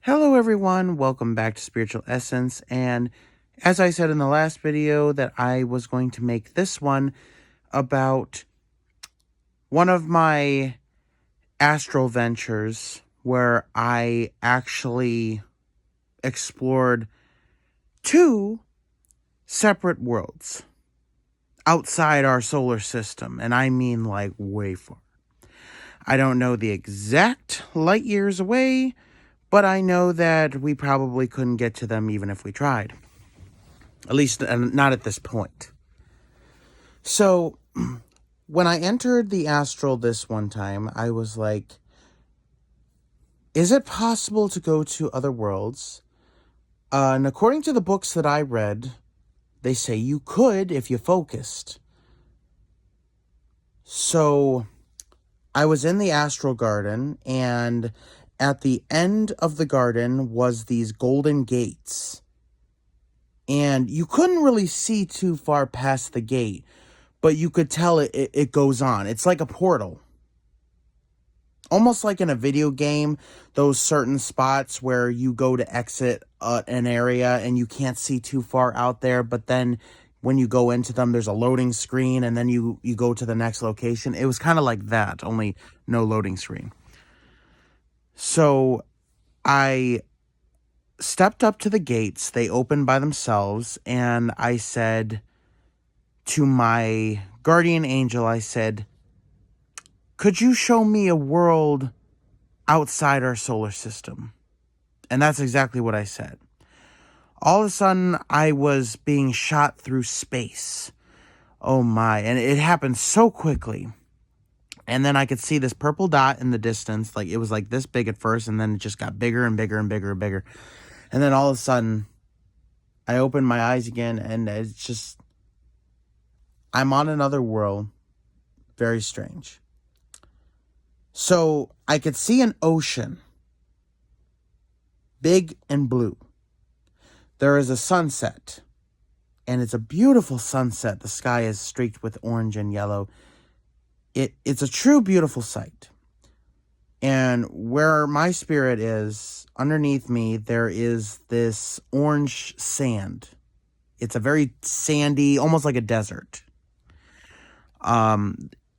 Hello everyone, welcome back to Spiritual Essence, and as I said in the last video that I was going to make this one about one of my astral ventures where I actually explored two separate worlds outside our solar system, and I mean like way far. I don't know the exact light years away, but I know that we probably couldn't get to them even if we tried. At least not at this point. So, when I entered the astral this one time, I was like, is it possible to go to other worlds? And according to the books that I read, they say you could if you focused. So, I was in the astral garden, and at the end of the garden was these golden gates. And you couldn't really see too far past the gate, but you could tell it goes on. It's like a portal. Almost like in a video game, those certain spots where you go to exit an area and you can't see too far out there, but then when you go into them, there's a loading screen and then you go to the next location. It was kind of like that, only no loading screen. So I stepped up to the gates. They opened by themselves, and I said to my guardian angel, I said, could you show me a world outside our solar system? And that's exactly what I said. All of a sudden, I was being shot through space. Oh my, and it happened so quickly. And then I could see this purple dot in the distance, like it was like this big at first, and then it just got bigger and bigger and bigger and bigger. And then all of a sudden, I opened my eyes again, and it's just, I'm on another world. Very strange. So I could see an ocean, big and blue. There is a sunset, and it's a beautiful sunset. The sky is streaked with orange and yellow. It's a true beautiful sight. And where my spirit is, underneath me, there is this orange sand. It's a very sandy, almost like a desert.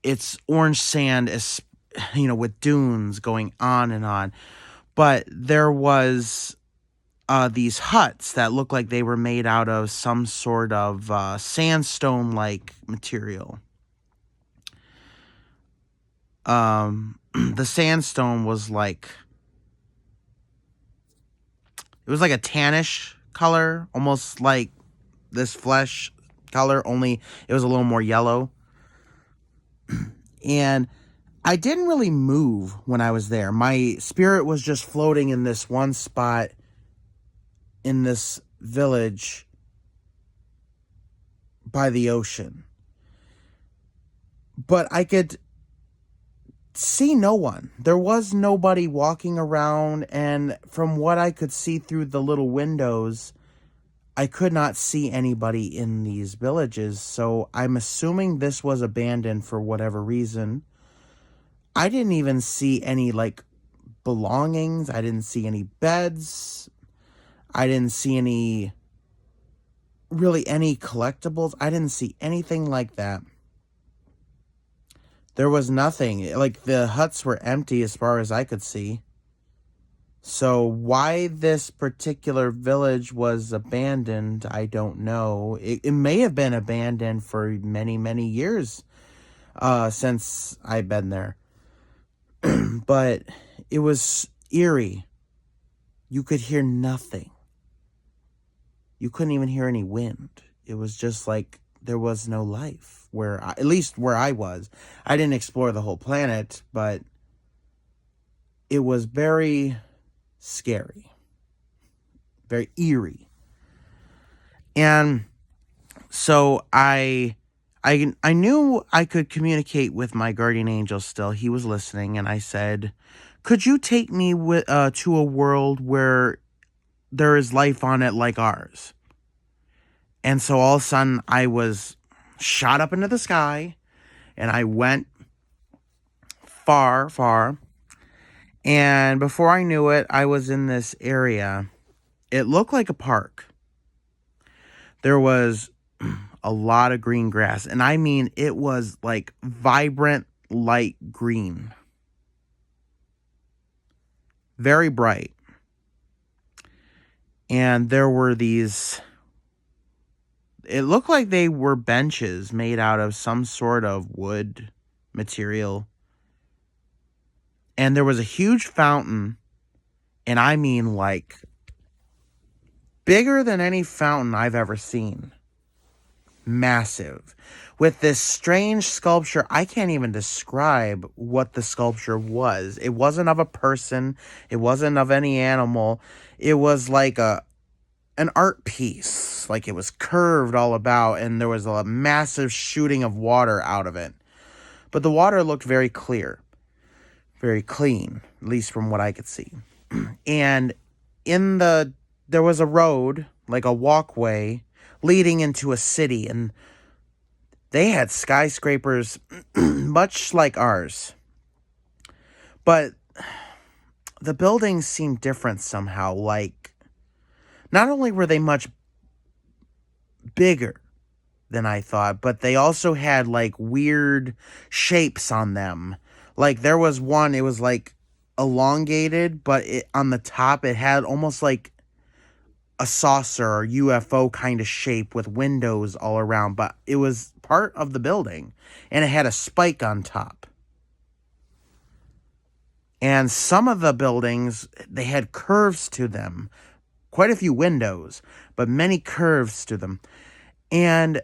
It's orange sand, with dunes going on and on. But there was these huts that looked like they were made out of some sort of sandstone-like material. The sandstone was like, it was like a tannish color, almost like this flesh color, only it was a little more yellow. And I didn't really move when I was there. My spirit was just floating in this one spot in this village by the ocean. But I could see no one. There was nobody walking around, and from what I could see through the little windows, I could not see anybody in these villages. So I'm assuming this was abandoned for whatever reason. I didn't even see any belongings. I didn't see any beds. I didn't see any collectibles. I didn't see anything like that. There was nothing. Like, the huts were empty as far as I could see. So why this particular village was abandoned, I don't know. It may have been abandoned for many, many years since I've been there. But it was eerie. You could hear nothing. You couldn't even hear any wind. It was just like there was no life. At least where I was. I didn't explore the whole planet, but it was very scary. Very eerie. And so I knew I could communicate with my guardian angel still. He was listening, and I said, could you take me to a world where there is life on it like ours? And so all of a sudden, I was shot up into the sky, and I went far, far, And before I knew it, I was in this area. It looked like a park. There was a lot of green grass. And I mean, it was like vibrant light green. Very bright. And there were these, it looked like they were benches made out of some sort of wood material. And there was a huge fountain. And I mean, like, bigger than any fountain I've ever seen. Massive. With this strange sculpture, I can't even describe what the sculpture was. It wasn't of a person. It wasn't of any animal. It was like an art piece. Like, it was curved all about, and there was a massive shooting of water out of it. But the water looked very clear. Very clean, at least from what I could see. And there was a road, like a walkway, leading into a city, and they had skyscrapers much like ours. But the buildings seemed different somehow. Like, not only were they much bigger than I thought, but they also had like weird shapes on them. Like, there was one, it was like elongated, but on the top it had almost like a saucer or UFO kind of shape with windows all around, but it was part of the building, and it had a spike on top. And some of the buildings, they had curves to them, quite a few windows, but many curves to them. And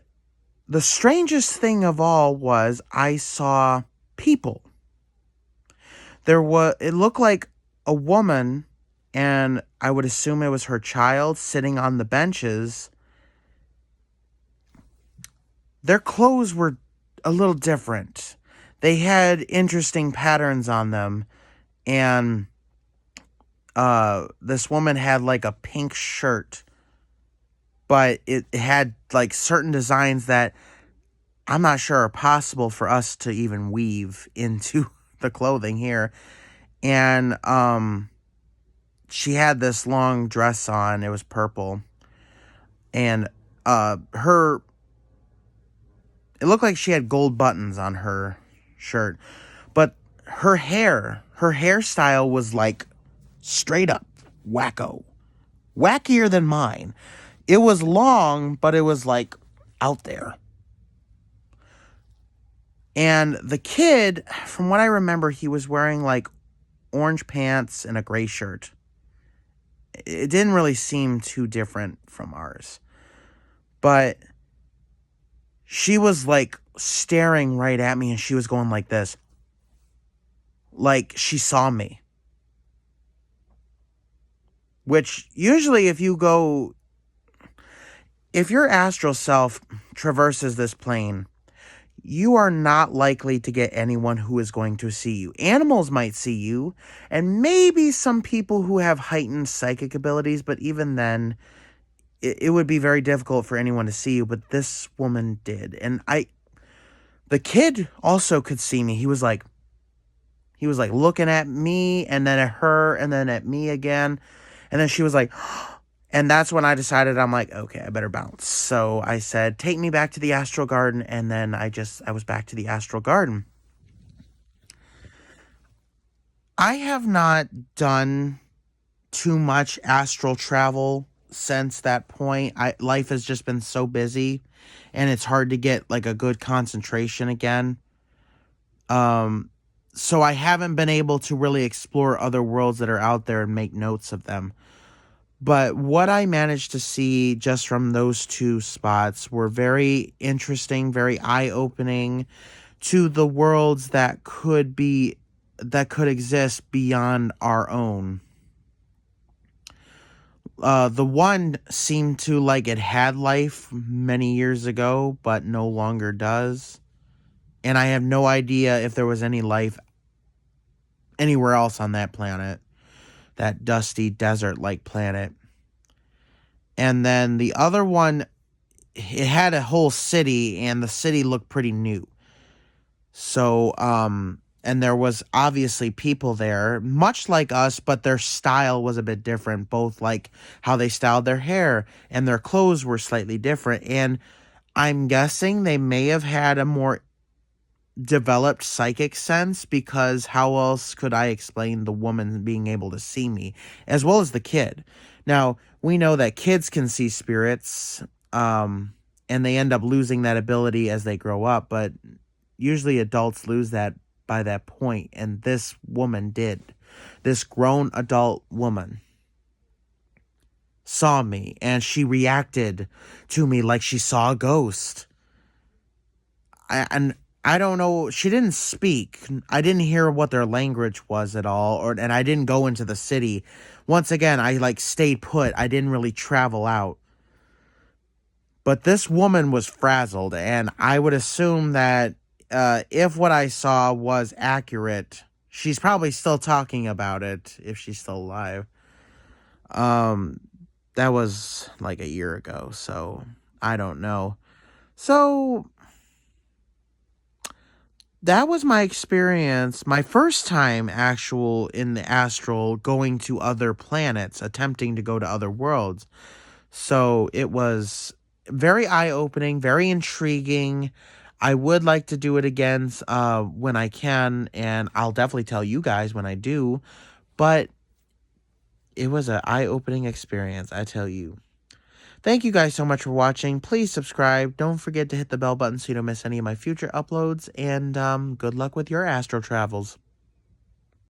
the strangest thing of all was I saw people. It looked like a woman, and I would assume it was her child, sitting on the benches. Their clothes were a little different. They had interesting patterns on them, and this woman had like a pink shirt, but it had like certain designs that I'm not sure are possible for us to even weave into the clothing here. And she had this long dress on. It was purple. And it looked like she had gold buttons on her shirt. But her hairstyle was like straight up wacko. Wackier than mine. It was long, but it was like out there. And the kid, from what I remember, he was wearing like orange pants and a gray shirt. It didn't really seem too different from ours. But she was like staring right at me, and she was going like this. Like she saw me. Which usually if your astral self traverses this plane, you are not likely to get anyone who is going to see you. Animals might see you, and maybe some people who have heightened psychic abilities, but even then, it would be very difficult for anyone to see you, but this woman did. And the kid also could see me. He was like looking at me, and then at her, and then at me again. And then she was like, and that's when I decided, I'm like, okay, I better bounce. So I said, take me back to the astral garden. And then I was back to the astral garden. I have not done too much astral travel since that point. Life has just been so busy, and it's hard to get like a good concentration again. So I haven't been able to really explore other worlds that are out there and make notes of them. But what I managed to see just from those two spots were very interesting, very eye-opening to the worlds that could exist beyond our own. The one seemed to like it had life many years ago, but no longer does. And I have no idea if there was any life anywhere else on that planet. That dusty desert-like planet. And then the other one, it had a whole city, and the city looked pretty new. So, And there was obviously people there, much like us, but their style was a bit different, both like how they styled their hair and their clothes were slightly different. And I'm guessing they may have had a more developed psychic sense, because how else could I explain the woman being able to see me as well as the kid? Now, we know that kids can see spirits, and they end up losing that ability as they grow up, but usually adults lose that by that point, and this woman did. This grown adult woman saw me, and she reacted to me like she saw a ghost. And I don't know. She didn't speak. I didn't hear what their language was at all, and I didn't go into the city. Once again, I like stayed put. I didn't really travel out. But this woman was frazzled, and I would assume that if what I saw was accurate, she's probably still talking about it if she's still alive. That was like a year ago, so I don't know. So that was my experience, my first time actual in the astral, going to other planets, attempting to go to other worlds. So it was very eye-opening, very intriguing. I would like to do it again when I can, and I'll definitely tell you guys when I do. But it was an eye-opening experience, I tell you. Thank you guys so much for watching. Please subscribe. Don't forget to hit the bell button so you don't miss any of my future uploads. And good luck with your astral travels.